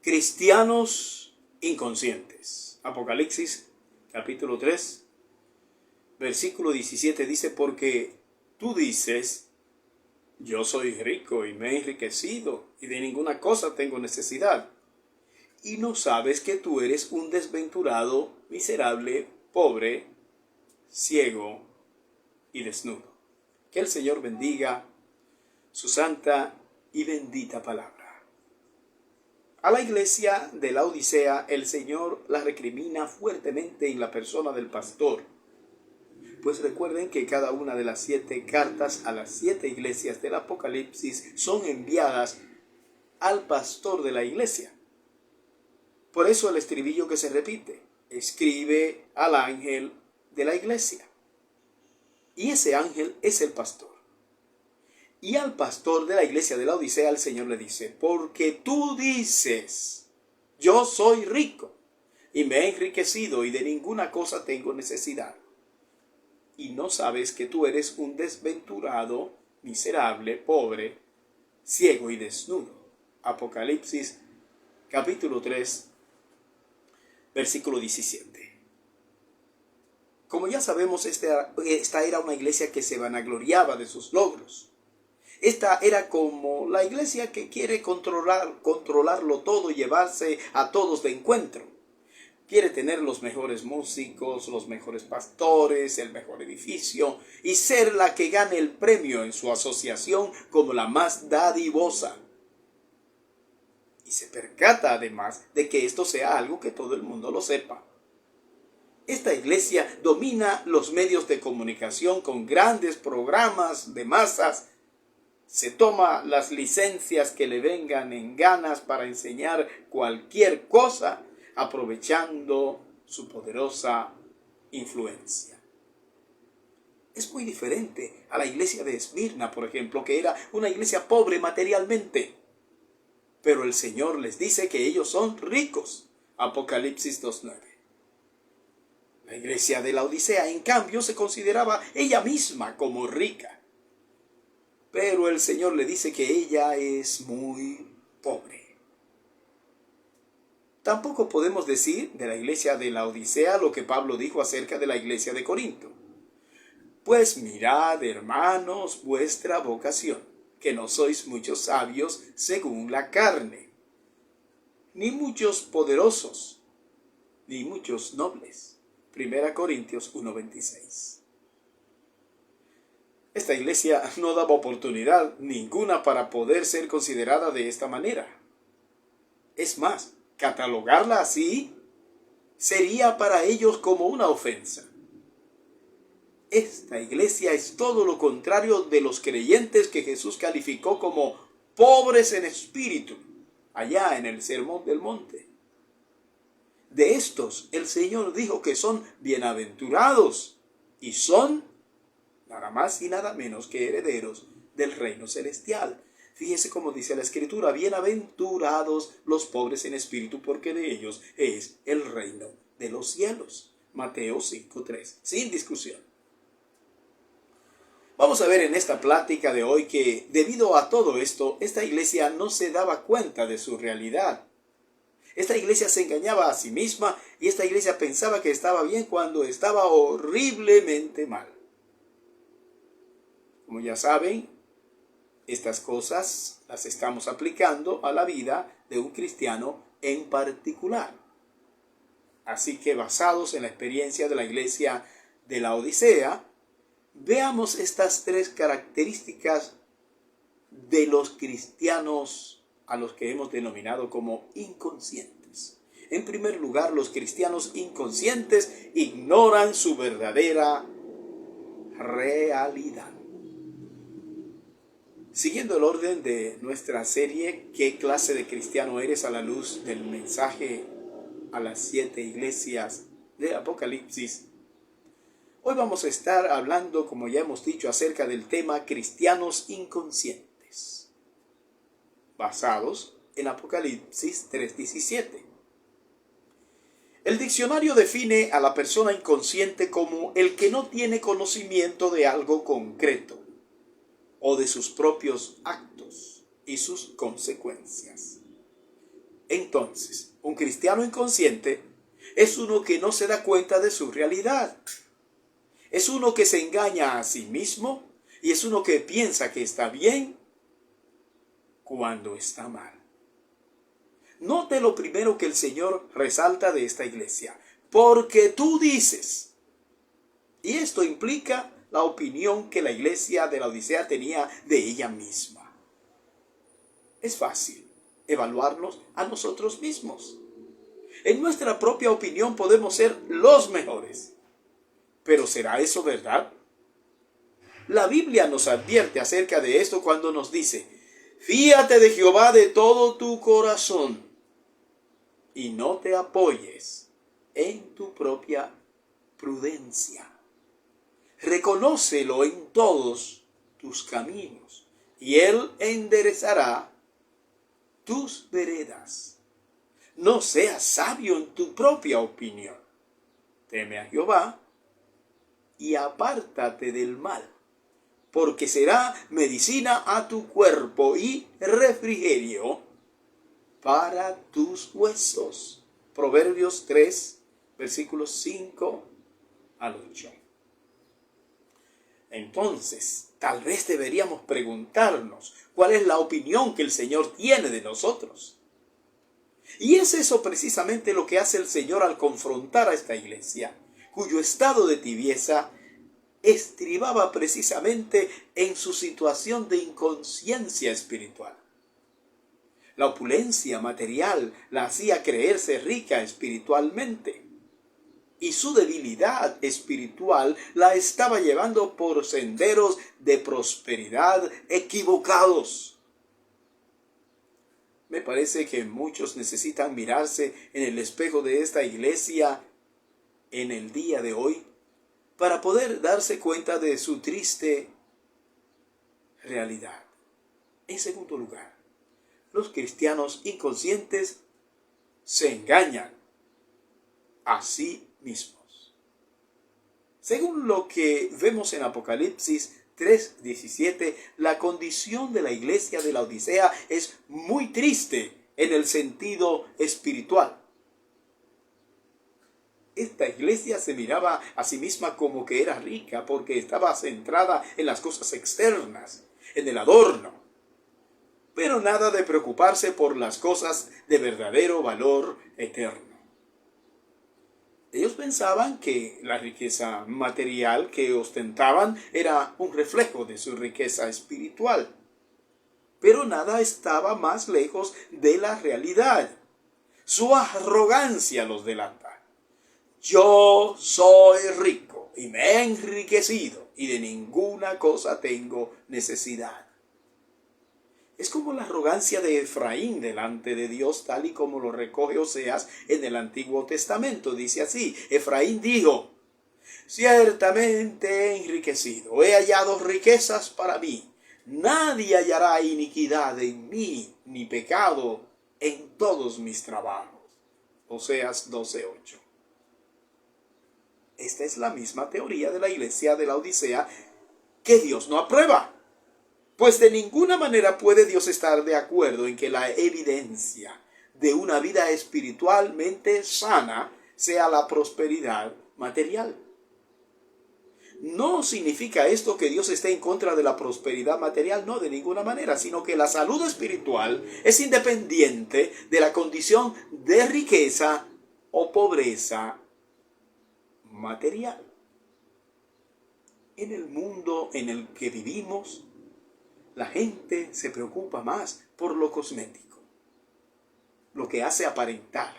Cristianos inconscientes. Apocalipsis capítulo 3, versículo 17 dice: porque tú dices, yo soy rico y me he enriquecido y de ninguna cosa tengo necesidad. Y no sabes que tú eres un desventurado, miserable, pobre, ciego y desnudo. Que el Señor bendiga su santa y bendita palabra. A la iglesia de la Odisea, el Señor la recrimina fuertemente en la persona del pastor. Pues recuerden que cada una de las 7 cartas a las 7 iglesias del Apocalipsis son enviadas al pastor de la iglesia. Por eso el estribillo que se repite: escribe al ángel de la iglesia. Y ese ángel es el pastor. Y al pastor de la iglesia de la Odisea el Señor le dice: porque tú dices, yo soy rico y me he enriquecido y de ninguna cosa tengo necesidad. Y no sabes que tú eres un desventurado, miserable, pobre, ciego y desnudo. Apocalipsis capítulo 3, versículo 17. Como ya sabemos, esta era una iglesia que se vanagloriaba de sus logros. Esta era como la iglesia que quiere controlarlo todo y llevarse a todos de encuentro. Quiere tener los mejores músicos, los mejores pastores, el mejor edificio y ser la que gane el premio en su asociación como la más dadivosa. Y se percata además de que esto sea algo que todo el mundo lo sepa. Esta iglesia domina los medios de comunicación con grandes programas de masas. Se toma las licencias que le vengan en ganas para enseñar cualquier cosa, aprovechando su poderosa influencia. Es muy diferente a la iglesia de Esmirna, por ejemplo, que era una iglesia pobre materialmente. Pero el Señor les dice que ellos son ricos. Apocalipsis 2:9. La iglesia de la Odisea, en cambio, se consideraba ella misma como rica. Pero el Señor le dice que ella es muy pobre. Tampoco podemos decir de la iglesia de la Odisea lo que Pablo dijo acerca de la iglesia de Corinto. Pues mirad, hermanos, vuestra vocación, que no sois muchos sabios según la carne, ni muchos poderosos, ni muchos nobles. 1 Corintios 1:26. Esta iglesia no daba oportunidad ninguna para poder ser considerada de esta manera. Es más, catalogarla así sería para ellos como una ofensa. Esta iglesia es todo lo contrario de los creyentes que Jesús calificó como pobres en espíritu, allá en el Sermón del Monte. De estos, el Señor dijo que son bienaventurados y son nada más y nada menos que herederos del reino celestial. Fíjese cómo dice la Escritura: bienaventurados los pobres en espíritu, porque de ellos es el reino de los cielos. Mateo 5:3, sin discusión. Vamos a ver en esta plática de hoy que debido a todo esto, esta iglesia no se daba cuenta de su realidad. Esta iglesia se engañaba a sí misma y esta iglesia pensaba que estaba bien cuando estaba horriblemente mal. Como ya saben, estas cosas las estamos aplicando a la vida de un cristiano en particular. Así que basados en la experiencia de la iglesia de la Odisea, veamos estas 3 características de los cristianos a los que hemos denominado como inconscientes. En primer lugar, los cristianos inconscientes ignoran su verdadera realidad. Siguiendo el orden de nuestra serie, ¿qué clase de cristiano eres a la luz del mensaje a las 7 iglesias de Apocalipsis? Hoy vamos a estar hablando, como ya hemos dicho, acerca del tema cristianos inconscientes, basados en Apocalipsis 3:17. El diccionario define a la persona inconsciente como el que no tiene conocimiento de algo concreto o de sus propios actos y sus consecuencias. Entonces, un cristiano inconsciente es uno que no se da cuenta de su realidad. Es uno que se engaña a sí mismo y es uno que piensa que está bien cuando está mal. Note lo primero que el Señor resalta de esta iglesia. Porque tú dices. Y esto implica la opinión que la iglesia de la Odisea tenía de ella misma. Es fácil evaluarnos a nosotros mismos. En nuestra propia opinión podemos ser los mejores. ¿Pero será eso verdad? La Biblia nos advierte acerca de esto cuando nos dice: fíate de Jehová de todo tu corazón y no te apoyes en tu propia prudencia. Reconócelo en todos tus caminos y Él enderezará tus veredas. No seas sabio en tu propia opinión. Teme a Jehová y apártate del mal, porque será medicina a tu cuerpo y refrigerio para tus huesos. Proverbios 3, versículos 5 al 8. Entonces, tal vez deberíamos preguntarnos cuál es la opinión que el Señor tiene de nosotros. Y es eso precisamente lo que hace el Señor al confrontar a esta iglesia, cuyo estado de tibieza estribaba precisamente en su situación de inconsciencia espiritual. La opulencia material la hacía creerse rica espiritualmente, y su debilidad espiritual la estaba llevando por senderos de prosperidad equivocados. Me parece que muchos necesitan mirarse en el espejo de esta iglesia en el día de hoy para poder darse cuenta de su triste realidad. En segundo lugar, los cristianos inconscientes se engañan a sí mismos. Según lo que vemos en Apocalipsis 3:17, la condición de la iglesia de la Odisea es muy triste en el sentido espiritual. Esta iglesia se miraba a sí misma como que era rica porque estaba centrada en las cosas externas, en el adorno, pero nada de preocuparse por las cosas de verdadero valor eterno. Ellos pensaban que la riqueza material que ostentaban era un reflejo de su riqueza espiritual, pero nada estaba más lejos de la realidad. Su arrogancia los delata. Yo soy rico y me he enriquecido y de ninguna cosa tengo necesidad. Es como la arrogancia de Efraín delante de Dios, tal y como lo recoge Oseas en el Antiguo Testamento. Dice así: Efraín dijo: ciertamente he enriquecido, he hallado riquezas para mí. Nadie hallará iniquidad en mí, ni pecado en todos mis trabajos. Oseas 12:8. Esta es la misma teoría de la iglesia de la Odisea que Dios no aprueba. Pues de ninguna manera puede Dios estar de acuerdo en que la evidencia de una vida espiritualmente sana sea la prosperidad material. No significa esto que Dios esté en contra de la prosperidad material, no, de ninguna manera, sino que la salud espiritual es independiente de la condición de riqueza o pobreza material. En el mundo en el que vivimos, la gente se preocupa más por lo cosmético, lo que hace aparentar,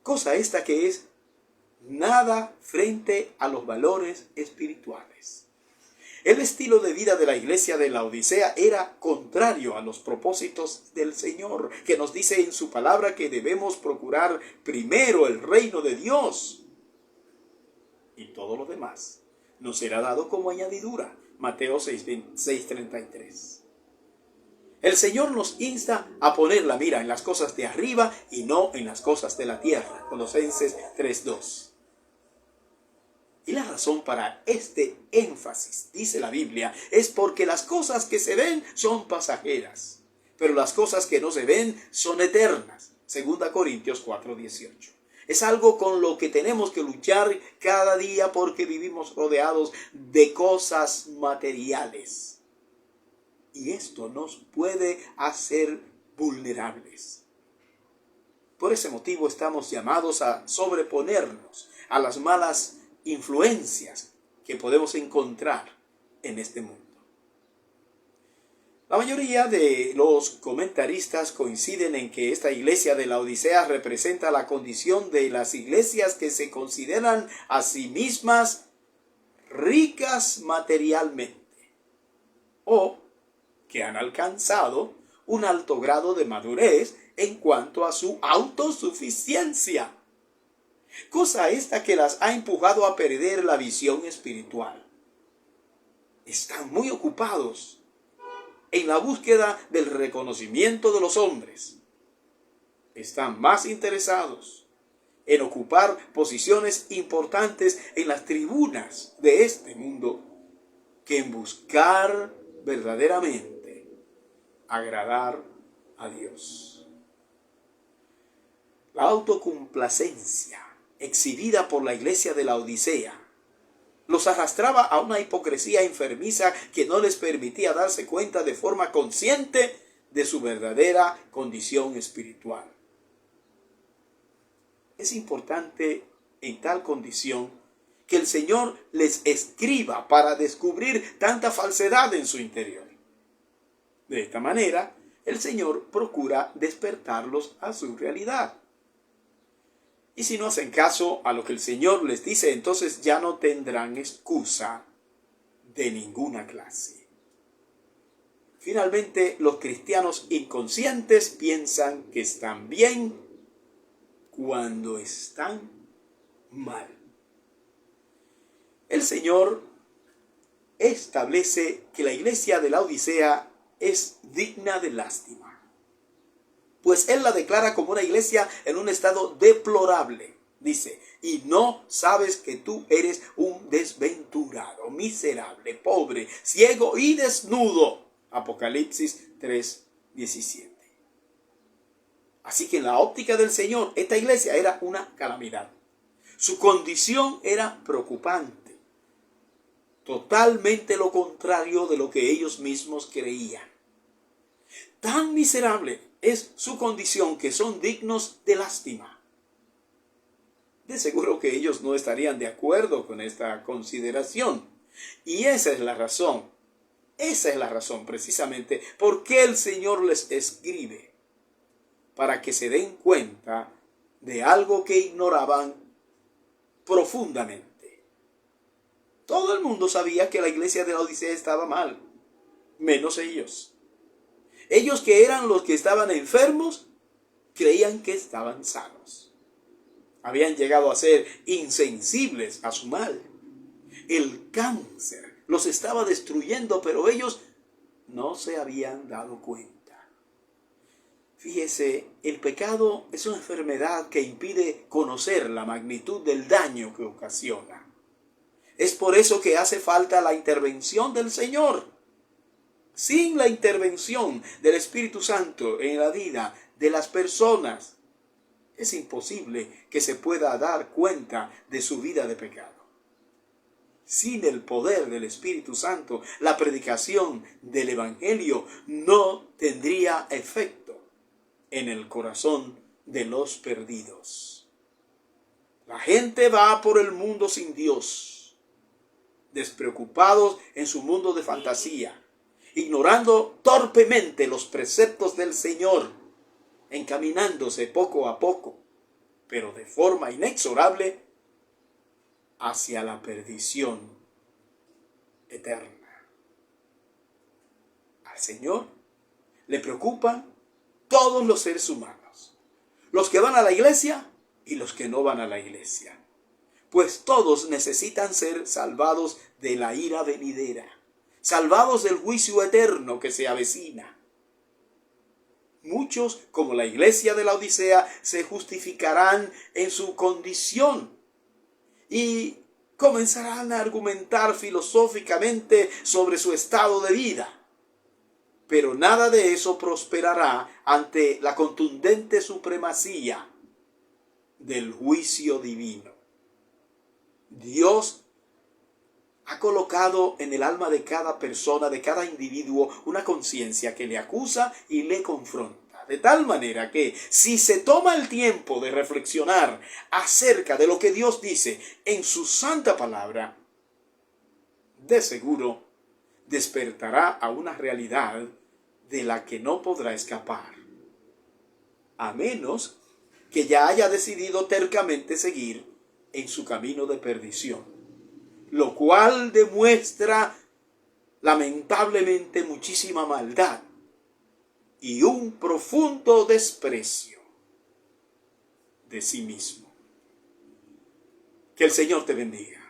cosa esta que es nada frente a los valores espirituales. El estilo de vida de la iglesia de la Odisea era contrario a los propósitos del Señor, que nos dice en su palabra que debemos procurar primero el reino de Dios, y todo lo demás nos será dado como añadidura. Mateo 6:33. El Señor nos insta a poner la mira en las cosas de arriba y no en las cosas de la tierra. Colosenses 3:2. Y la razón para este énfasis, dice la Biblia, es porque las cosas que se ven son pasajeras, pero las cosas que no se ven son eternas. 2 Corintios 4:18. Es algo con lo que tenemos que luchar cada día porque vivimos rodeados de cosas materiales. Y esto nos puede hacer vulnerables. Por ese motivo estamos llamados a sobreponernos a las malas influencias que podemos encontrar en este mundo. La mayoría de los comentaristas coinciden en que esta iglesia de la Odisea representa la condición de las iglesias que se consideran a sí mismas ricas materialmente o que han alcanzado un alto grado de madurez en cuanto a su autosuficiencia. Cosa esta que las ha empujado a perder la visión espiritual. Están muy ocupados en la búsqueda del reconocimiento de los hombres. Están más interesados en ocupar posiciones importantes en las tribunas de este mundo que en buscar verdaderamente agradar a Dios. La autocomplacencia exhibida por la iglesia de la Odisea los arrastraba a una hipocresía enfermiza que no les permitía darse cuenta de forma consciente de su verdadera condición espiritual. Es importante en tal condición que el Señor les escriba para descubrir tanta falsedad en su interior. De esta manera, el Señor procura despertarlos a su realidad. Y si no hacen caso a lo que el Señor les dice, entonces ya no tendrán excusa de ninguna clase. Finalmente, los cristianos inconscientes piensan que están bien cuando están mal. El Señor establece que la iglesia de la Odisea es digna de lástima, pues Él la declara como una iglesia en un estado deplorable. Dice, y no sabes que tú eres un desventurado, miserable, pobre, ciego y desnudo. Apocalipsis 3:17. Así que en la óptica del Señor, esta iglesia era una calamidad. Su condición era preocupante. Totalmente lo contrario de lo que ellos mismos creían. Tan miserable es su condición que son dignos de lástima. De seguro que ellos no estarían de acuerdo con esta consideración. Y esa es la razón precisamente por qué el Señor les escribe, para que se den cuenta de algo que ignoraban profundamente. Todo el mundo sabía que la iglesia de la Odisea estaba mal, menos ellos. Ellos, que eran los que estaban enfermos, creían que estaban sanos. Habían llegado a ser insensibles a su mal. El cáncer los estaba destruyendo, pero ellos no se habían dado cuenta. Fíjese, el pecado es una enfermedad que impide conocer la magnitud del daño que ocasiona. Es por eso que hace falta la intervención del Señor. Sin la intervención del Espíritu Santo en la vida de las personas, es imposible que se pueda dar cuenta de su vida de pecado. Sin el poder del Espíritu Santo, la predicación del Evangelio no tendría efecto en el corazón de los perdidos. La gente va por el mundo sin Dios, despreocupados en su mundo de fantasía, ignorando torpemente los preceptos del Señor, encaminándose poco a poco, pero de forma inexorable, hacia la perdición eterna. Al Señor le preocupan todos los seres humanos, los que van a la iglesia y los que no van a la iglesia, pues todos necesitan ser salvados de la ira venidera, salvados del juicio eterno que se avecina. Muchos, como la iglesia de la Odisea, se justificarán en su condición y comenzarán a argumentar filosóficamente sobre su estado de vida. pero nada de eso prosperará ante la contundente supremacía del juicio divino. Dios ha colocado en el alma de cada persona, de cada individuo, una conciencia que le acusa y le confronta. De tal manera que si se toma el tiempo de reflexionar acerca de lo que Dios dice en su santa palabra, de seguro despertará a una realidad de la que no podrá escapar, a menos que ya haya decidido tercamente seguir en su camino de perdición, lo cual demuestra lamentablemente muchísima maldad y un profundo desprecio de sí mismo. Que el Señor te bendiga.